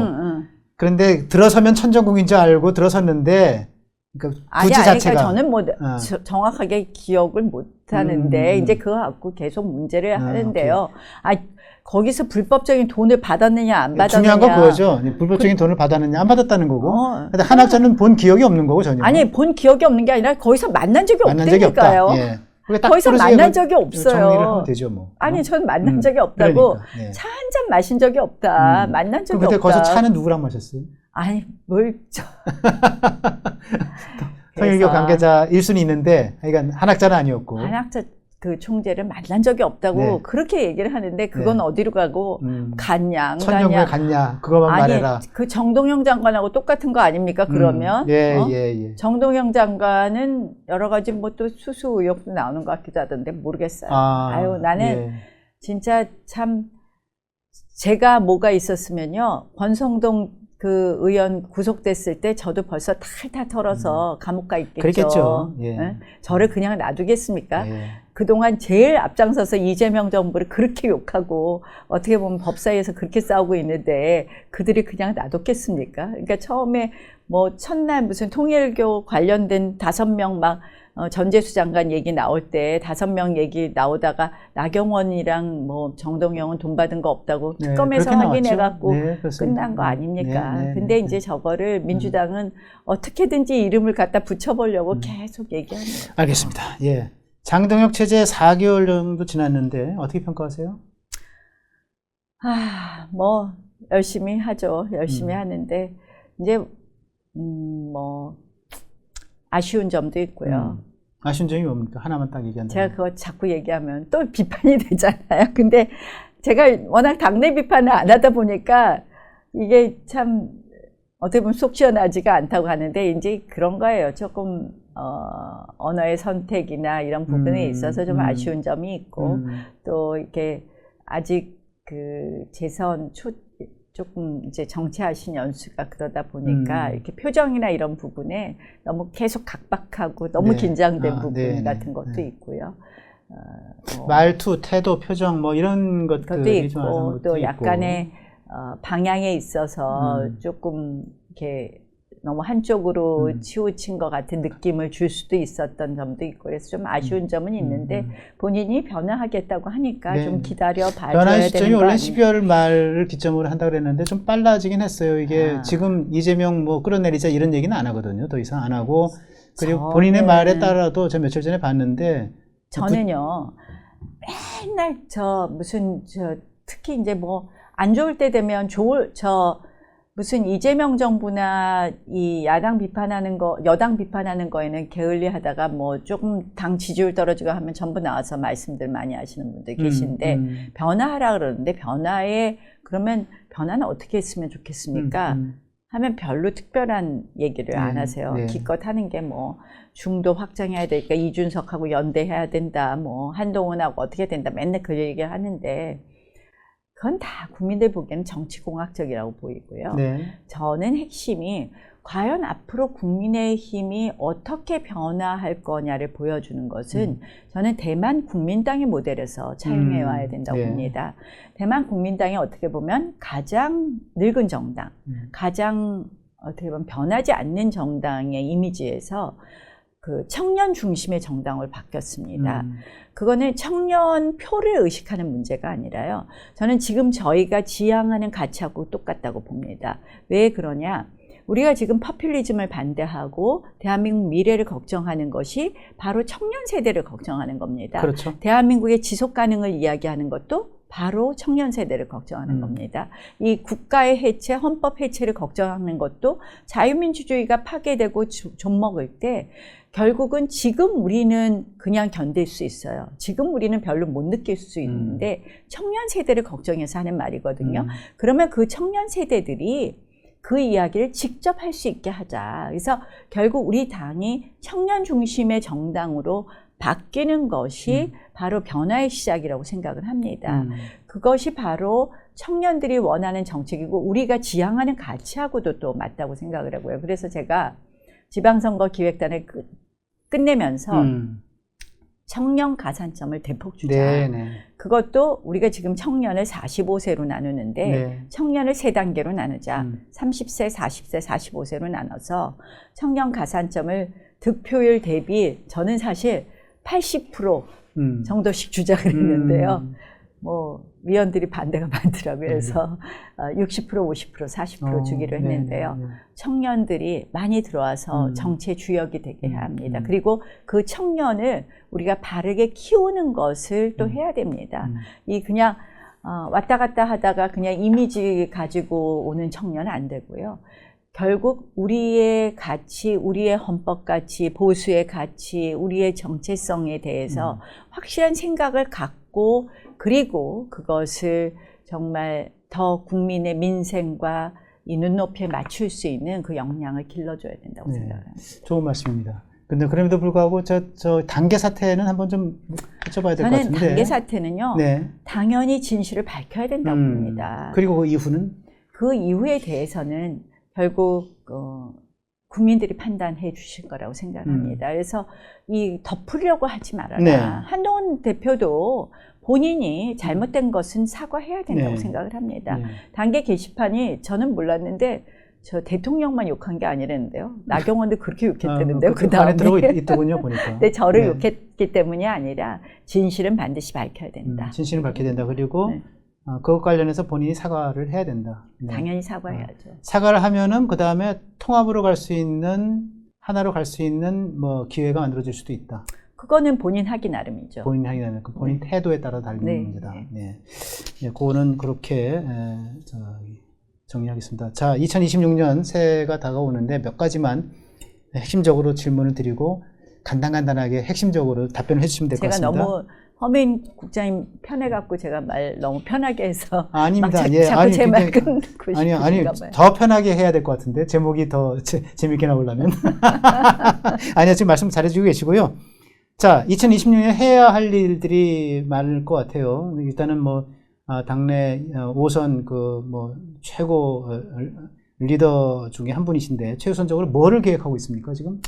그런데 들어서면 천정궁인 줄 알고 들어섰는데 그러니까 아니, 부지 그러니까 자체가 저는 뭐 정확하게 기억을 못 하는데 이제 그거 갖고 계속 문제를 하는데요. 거기서 불법적인 돈을 받았느냐 안 받았느냐. 중요한 건 그거죠. 불법적인 돈을 받았느냐 안 받았다는 거고. 근데 한학자는 본 기억이 없는 거고 전혀. 아니 본 기억이 없는 게 아니라 거기서 만난 적이 없다니까요. 예. 거기서 만난 적이 없어요. 정리를 하면 되죠, 뭐. 아니, 전 만난 적이 없다고. 그러니까, 네. 차 한 잔 마신 적이 없다. 만난 적이 없다. 그때 거기서 차는 누구랑 마셨어요? 아니, 통일교 관계자 1순위 있는데, 그러니까 한학자는 아니었고. 한학자 그 총재를 만난 적이 없다고 그렇게 얘기를 하는데 그건 어디로 가고 갔냐 안 천정궁에 가냐. 갔냐 그거만 말해라. 그 정동영 장관하고 똑같은 거 아닙니까? 그러면 예. 정동영 장관은 여러 가지 뭐 또 수수 의혹도 나오는 것 같기도 하던데 모르겠어요. 나는 진짜 참 제가 뭐가 있었으면요 권성동 그 의원 구속됐을 때 저도 벌써 탈탈 털어서 감옥 가 있겠죠. 그랬겠죠. 네? 저를 그냥 놔두겠습니까? 그동안 제일 앞장서서 이재명 정부를 그렇게 욕하고 어떻게 보면 법사위에서 그렇게 싸우고 있는데 그들이 그냥 놔뒀겠습니까? 그러니까 처음에 뭐 첫날 무슨 통일교 관련된 5명 막 전재수 장관 얘기 나올 때 5명 얘기 나오다가 나경원이랑 뭐 정동영은 돈 받은 거 없다고 특검에서 확인해갖고 끝난 거 아닙니까? 근데 이제 저거를 민주당은 어떻게든지 이름을 갖다 붙여보려고 계속 얘기하는 거예요. 알겠습니다. 예. 장동혁 체제 4개월 정도 지났는데 어떻게 평가하세요? 뭐 열심히 하죠. 열심히 하는데 이제 뭐 아쉬운 점도 있고요. 아쉬운 점이 뭡니까? 하나만 딱 얘기한다면. 제가 그거 자꾸 얘기하면 또 비판이 되잖아요. 근데 제가 워낙 당내 비판을 안 하다 보니까 이게 참 어떻게 보면 속 시원하지가 않다고 하는데 이제 그런 거예요. 조금 언어의 선택이나 이런 부분에 있어서 좀 아쉬운 점이 있고 또 이렇게 아직 그 재선 조금 이제 정치하신 연수가 그러다 보니까 이렇게 표정이나 이런 부분에 너무 계속 각박하고 너무 네. 긴장된 아, 부분 네, 같은 것도 네. 있고요. 말투, 태도, 표정 뭐 이런 것도 것들이 좀 있고 것도 또 있고. 약간의 방향에 있어서 조금 이렇게 너무 한쪽으로 치우친 것 같은 느낌을 줄 수도 있었던 점도 있고 그래서 좀 아쉬운 점은 있는데 본인이 변화하겠다고 하니까 네. 좀 기다려 변한 봐줘야 시점이 되는 거 원래 아니에요? 12월 말을 기점으로 한다고 그랬는데 좀 빨라지긴 했어요. 이게 지금 이재명 뭐 끌어내리자 이런 얘기는 안 하거든요. 더 이상 안 하고 그리고 본인의 말에 따라도 저 며칠 전에 봤는데 저는요 맨날 특히 이제 뭐 안 좋을 때 되면 무슨 이재명 정부나 이 야당 비판하는 거, 여당 비판하는 거에는 게을리 하다가 뭐 조금 당 지지율 떨어지고 하면 전부 나와서 말씀들 많이 하시는 분들 계신데 변화하라 그러는데 그러면 변화는 어떻게 했으면 좋겠습니까? 하면 별로 특별한 얘기를 안 하세요. 네. 기껏 하는 게 뭐 중도 확장해야 되니까 이준석하고 연대해야 된다, 뭐 한동훈하고 어떻게 된다, 맨날 그 얘기를 하는데 그건 다 국민들 보기에는 정치공학적이라고 보이고요. 네. 저는 핵심이 과연 앞으로 국민의힘이 어떻게 변화할 거냐를 보여주는 것은 저는 대만 국민당의 모델에서 차용해 와야 된다고 봅니다. 대만 국민당이 어떻게 보면 가장 늙은 정당, 가장 어떻게 보면 변하지 않는 정당의 이미지에서 그 청년 중심의 정당으로 바뀌었습니다. 그거는 청년 표를 의식하는 문제가 아니라요. 저는 지금 저희가 지향하는 가치하고 똑같다고 봅니다. 왜 그러냐? 우리가 지금 포퓰리즘을 반대하고 대한민국 미래를 걱정하는 것이 바로 청년 세대를 걱정하는 겁니다. 그렇죠. 대한민국의 지속 가능을 이야기하는 것도 바로 청년 세대를 걱정하는 겁니다. 이 국가의 해체, 헌법 해체를 걱정하는 것도 자유민주주의가 파괴되고 좀먹을 때 결국은 지금 우리는 그냥 견딜 수 있어요. 지금 우리는 별로 못 느낄 수 있는데 청년 세대를 걱정해서 하는 말이거든요. 그러면 그 청년 세대들이 그 이야기를 직접 할 수 있게 하자. 그래서 결국 우리 당이 청년 중심의 정당으로 바뀌는 것이 바로 변화의 시작이라고 생각을 합니다. 그것이 바로 청년들이 원하는 정책이고 우리가 지향하는 가치하고도 또 맞다고 생각을 하고요. 그래서 제가 지방선거 기획단을 끝내면서 청년 가산점을 대폭 주자. 네네. 그것도 우리가 지금 청년을 45세로 나누는데 청년을 3단계로 나누자. 30세, 40세, 45세로 나눠서 청년 가산점을 득표율 대비 저는 사실 80% 정도씩 주자 그랬는데요. 뭐 위원들이 반대가 많더라고요. 그래서 60%, 50%, 40% 주기로 했는데요. 청년들이 많이 들어와서 정치의 주역이 되게 해야 합니다. 그리고 그 청년을 우리가 바르게 키우는 것을 또 해야 됩니다. 이 그냥 왔다 갔다 하다가 그냥 이미지 가지고 오는 청년은 안 되고요. 결국 우리의 가치, 우리의 헌법 가치, 보수의 가치, 우리의 정체성에 대해서 확실한 생각을 갖고 그리고 그것을 정말 더 국민의 민생과 이 눈높이에 맞출 수 있는 그 역량을 길러줘야 된다고 생각합니다. 좋은 말씀입니다. 근데 그럼에도 불구하고 저 단계 사태는 한번 좀 여쭤봐야 될 것 같은데. 저는 단계 사태는요. 당연히 진실을 밝혀야 된다고 봅니다. 그리고 그 이후는? 그 이후에 대해서는 결국 국민들이 판단해 주실 거라고 생각합니다. 그래서 이 덮으려고 하지 말아라. 한동훈 대표도 본인이 잘못된 것은 사과해야 된다고 생각을 합니다. 단계 게시판이 저는 몰랐는데 저 대통령만 욕한 게 아니랬는데요. 나경원도 그렇게 욕했다는데요. 그 다음에 들어오고 있더군요, 보니까. 근데 저를 욕했기 때문이 아니라 진실은 반드시 밝혀야 된다. 진실은 밝혀야 된다. 그리고 그것 관련해서 본인이 사과를 해야 된다. 당연히 사과해야죠. 사과를 하면은 그 다음에 통합으로 갈 수 있는 하나로 갈 수 있는 뭐 기회가 만들어질 수도 있다. 그거는 본인 하기 나름이죠. 본인 하기 나름, 본인 태도에 따라 달리는 문제다. 그거는 그렇게 정리하겠습니다. 자, 2026년 새해가 다가오는데 몇 가지만 핵심적으로 질문을 드리고 간단하게 핵심적으로 답변을 해주시면 될 것 같습니다. 제가 너무 허민 국장님 편해갖고 제가 말 너무 편하게 해서 아닙니다. 자꾸 제 말 끊고 싶으신가 봐요. 더 편하게 해야 될 것 같은데 제목이 더 재밌게 나오려면 아니요, 지금 말씀 잘해주고 계시고요. 자, 2026년 해야 할 일들이 많을 것 같아요. 일단은 뭐 당내 5선 그 뭐 최고 리더 중에 한 분이신데 최우선적으로 뭐를 계획하고 있습니까 지금?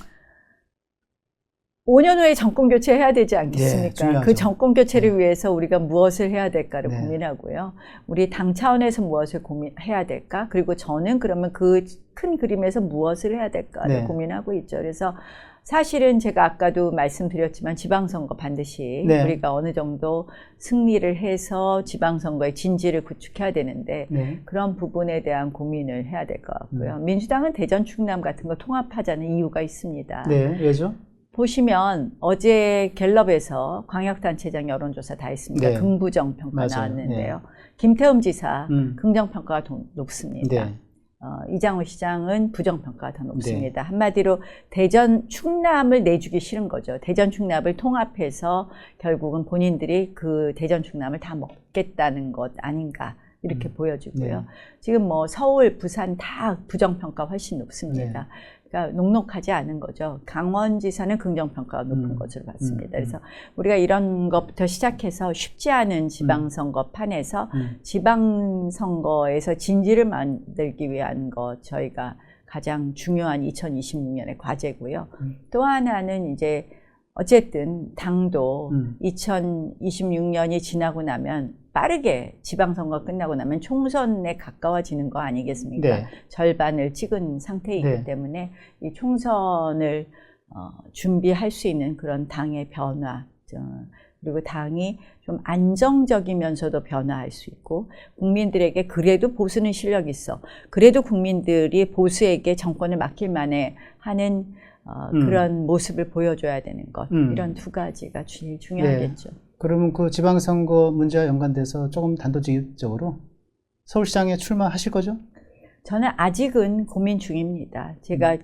5년 후에 정권 교체해야 되지 않겠습니까? 중요하죠. 그 정권 교체를 위해서 우리가 무엇을 해야 될까를 네. 고민하고요. 우리 당 차원에서 무엇을 해야 될까? 그리고 저는 그러면 그 큰 그림에서 무엇을 해야 될까를 네. 고민하고 있죠. 그래서 사실은 제가 아까도 말씀드렸지만 지방선거 반드시 네. 우리가 어느 정도 승리를 해서 지방선거의 진지를 구축해야 되는데 네. 그런 부분에 대한 고민을 해야 될 것 같고요. 민주당은 대전 충남 같은 거 통합하자는 이유가 있습니다. 네, 왜죠? 보시면 어제 갤럽에서 광역단체장 여론조사 다 했습니다. 네. 긍부정 평가 맞아요. 나왔는데요. 김태흠 지사 긍정평가가 더 높습니다. 네. 이장우 시장은 부정평가가 더 높습니다. 한마디로 대전 충남을 내주기 싫은 거죠. 대전 충남을 통합해서 결국은 본인들이 그 대전 충남을 다 먹겠다는 것 아닌가 이렇게 보여지고요. 네. 지금 뭐 서울, 부산 다 부정평가 훨씬 높습니다. 네. 그러니까 녹록하지 않은 거죠. 강원지사는 긍정평가가 높은 것으로 봤습니다. 그래서 우리가 이런 것부터 시작해서 쉽지 않은 지방선거 판에서 지방선거에서 진지를 만들기 위한 것 저희가 가장 중요한 2026년의 과제고요. 또 하나는 이제 어쨌든 당도 2026년이 지나고 나면 빠르게 지방선거 끝나고 나면 총선에 가까워지는 거 아니겠습니까? 네. 절반을 찍은 상태이기 네. 때문에 이 총선을 준비할 수 있는 그런 당의 변화 그리고 당이 좀 안정적이면서도 변화할 수 있고 국민들에게 그래도 보수는 실력이 있어. 그래도 국민들이 보수에게 정권을 맡길 만해 하는 그런 모습을 보여줘야 되는 것. 이런 두 가지가 제일 중요하겠죠. 네. 그러면 그 지방선거 문제와 연관돼서 조금 단도직입적으로 서울시장에 출마하실 거죠? 저는 아직은 고민 중입니다. 제가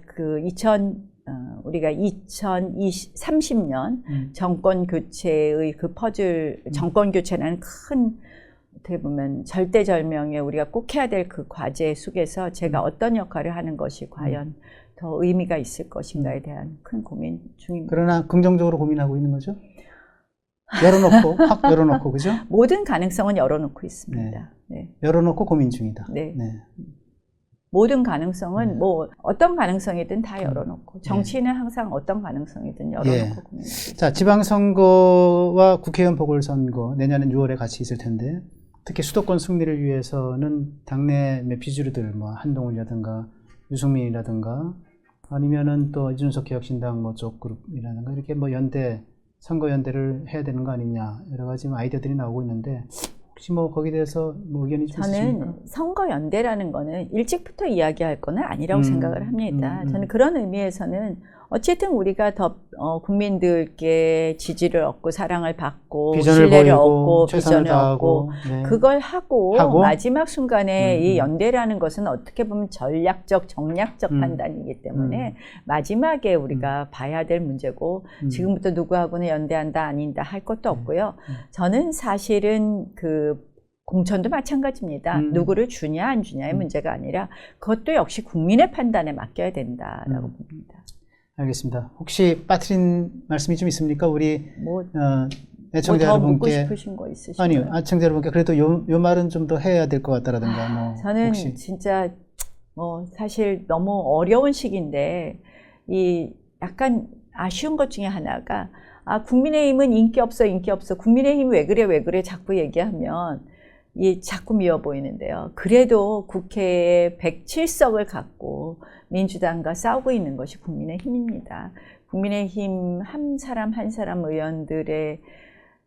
우리가 2030년 정권 교체의 그 퍼즐, 정권 교체라는 큰 어떻게 보면 절대절명에 우리가 꼭 해야 될 그 과제 속에서 제가 어떤 역할을 하는 것이 과연 더 의미가 있을 것인가에 대한 큰 고민 중입니다. 그러나 긍정적으로 고민하고 있는 거죠? 열어놓고 확 열어놓고 그죠? 모든 가능성은 열어놓고 있습니다. 네. 열어놓고 고민 중이다. 네. 네. 모든 가능성은 뭐 어떤 가능성이든 다 열어놓고 정치인은 항상 어떤 가능성이든 열어놓고 고민하고 있습니다. 자, 지방선거와 국회의원 보궐선거 내년엔 6월에 같이 있을 텐데 특히 수도권 승리를 위해서는 당내 비주류들 뭐 한동훈이라든가 유승민이라든가 아니면은 또 이준석 개혁신당 뭐 쪽 그룹이라든가 이렇게 뭐 선거연대를 해야 되는 거 아니냐 여러 가지 아이디어들이 나오고 있는데 혹시 뭐 거기에 대해서 뭐 의견이 좀 있으십니까? 저는 선거연대라는 거는 일찍부터 이야기할 거는 아니라고 생각을 합니다. 저는 그런 의미에서는 어쨌든 우리가 더 국민들께 지지를 얻고 사랑을 받고 비전을 신뢰를 보이고, 얻고 최선을 비전을 다하고, 얻고 네. 그걸 하고 마지막 순간에 이 연대라는 것은 어떻게 보면 전략적 정략적 판단이기 때문에 마지막에 우리가 봐야 될 문제고 지금부터 누구하고는 연대한다 아닌다 할 것도 없고요. 저는 사실은 그 공천도 마찬가지입니다. 누구를 주냐 안 주냐의 문제가 아니라 그것도 역시 국민의 판단에 맡겨야 된다라고 봅니다. 알겠습니다. 혹시 빠뜨린 말씀이 좀 있습니까? 우리 애청자 더 묻고 여러분께 싶으신 거 있으신가요? 아니요, 애청자 여러분께 그래도 요 말은 좀 더 해야 될 것 같다라든가 뭐 저는 혹시 진짜 사실 너무 어려운 시기인데 이 약간 아쉬운 것 중에 하나가 국민의힘은 인기 없어 국민의힘 왜 그래 자꾸 얘기하면 자꾸 미워 보이는데요. 그래도 국회에 107석을 갖고 민주당과 싸우고 있는 것이 국민의힘입니다. 국민의힘 한 사람 한 사람 의원들의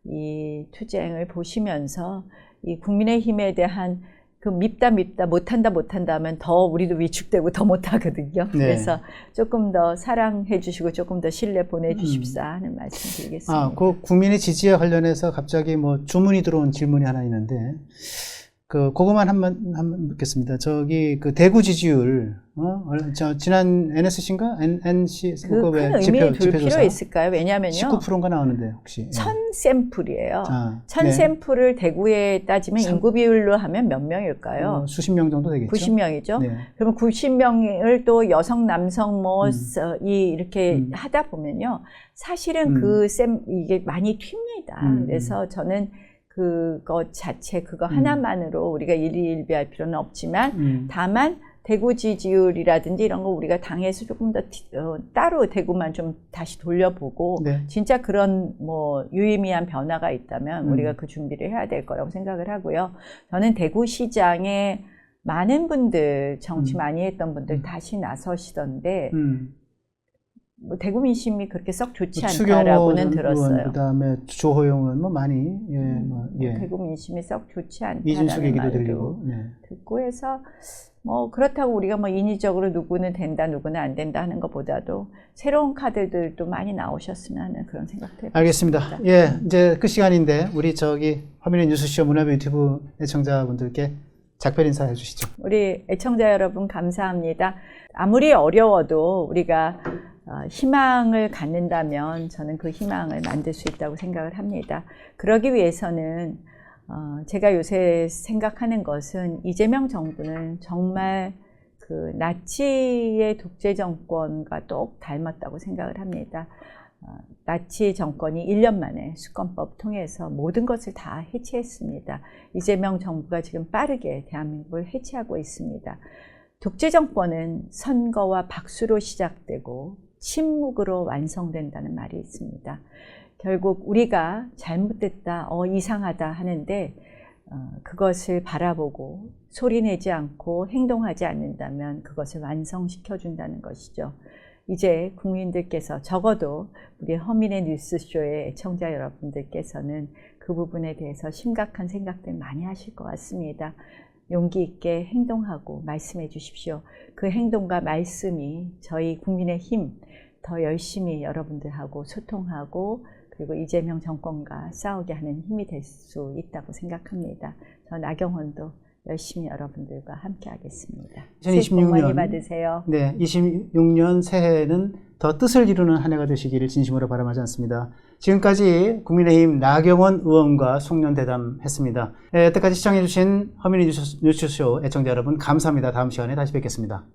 이 투쟁을 보시면서 이 국민의힘에 대한 그 밉다 못한다 하면 더 우리도 위축되고 더 못하거든요. 네. 그래서 조금 더 사랑해 주시고 조금 더 신뢰 보내주십사 하는 말씀 드리겠습니다. 그 국민의 지지와 관련해서 갑자기 뭐 주문이 들어온 질문이 하나 있는데 그거만 한번 묻겠습니다. 저기 그 대구 지지율 지난 NSC인가 NC 큰 의미 둘 필요 있을까요? 왜냐하면요. 19%인가 나오는데 혹시 1000샘플이에요. 1000 네. 샘플을 대구에 따지면 인구 비율로 하면 몇 명일까요? 수십 명 정도 되겠죠. 90명이죠. 네. 그러면 90명을 또 여성, 남성 이렇게 하다 보면요. 사실은 이게 많이 튑니다. 그래서 저는 그것 자체 그거 하나만으로 우리가 일희일비할 필요는 없지만 다만 대구 지지율이라든지 이런 거 우리가 당에서 조금 더 따로 대구만 좀 다시 돌려보고 네. 진짜 그런 뭐 유의미한 변화가 있다면 우리가 그 준비를 해야 될 거라고 생각을 하고요. 저는 대구시장에 많은 분들 정치 많이 했던 분들 다시 나서시던데 뭐 대구 민심이 그렇게 썩 좋지 않다라고는 들었어요. 그다음에 조호영 의원 뭐 많이 대구 민심이 썩 좋지 이준석 않다라는 얘기도 말도 들리고 듣고 해서 뭐 그렇다고 우리가 뭐 인위적으로 누구는 된다 누구는 안 된다 하는 것보다도 새로운 카드들도 많이 나오셨으면 하는 그런 생각도 해봅니다. 알겠습니다. 예, 이제 끝 시간인데 우리 화면의 뉴스쇼 문화비 유튜브 애청자분들께 작별 인사해 주시죠. 우리 애청자 여러분 감사합니다. 아무리 어려워도 우리가 희망을 갖는다면 저는 그 희망을 만들 수 있다고 생각을 합니다. 그러기 위해서는 제가 요새 생각하는 것은 이재명 정부는 정말 그 나치의 독재 정권과 똑 닮았다고 생각을 합니다. 나치 정권이 1년 만에 수권법 통해서 모든 것을 다 해체했습니다. 이재명 정부가 지금 빠르게 대한민국을 해체하고 있습니다. 독재 정권은 선거와 박수로 시작되고 침묵으로 완성된다는 말이 있습니다. 결국 우리가 잘못됐다, 이상하다 하는데 그것을 바라보고 소리내지 않고 행동하지 않는다면 그것을 완성시켜준다는 것이죠. 이제 국민들께서 적어도 우리 허민의 뉴스쇼의 애청자 여러분들께서는 그 부분에 대해서 심각한 생각들 많이 하실 것 같습니다. 용기 있게 행동하고 말씀해 주십시오. 그 행동과 말씀이 저희 국민의힘 더 열심히 여러분들하고 소통하고 그리고 이재명 정권과 싸우게 하는 힘이 될 수 있다고 생각합니다. 저 나경원도 열심히 여러분들과 함께 하겠습니다. 2026년 많이 받으세요. 네, 26년 새해는 더 뜻을 이루는 한 해가 되시기를 진심으로 바람하지 않습니다. 지금까지 국민의힘 나경원 의원과 송년대담했습니다. 여태까지 시청해주신 허민의 뉴스쇼 애청자 여러분 감사합니다. 다음 시간에 다시 뵙겠습니다.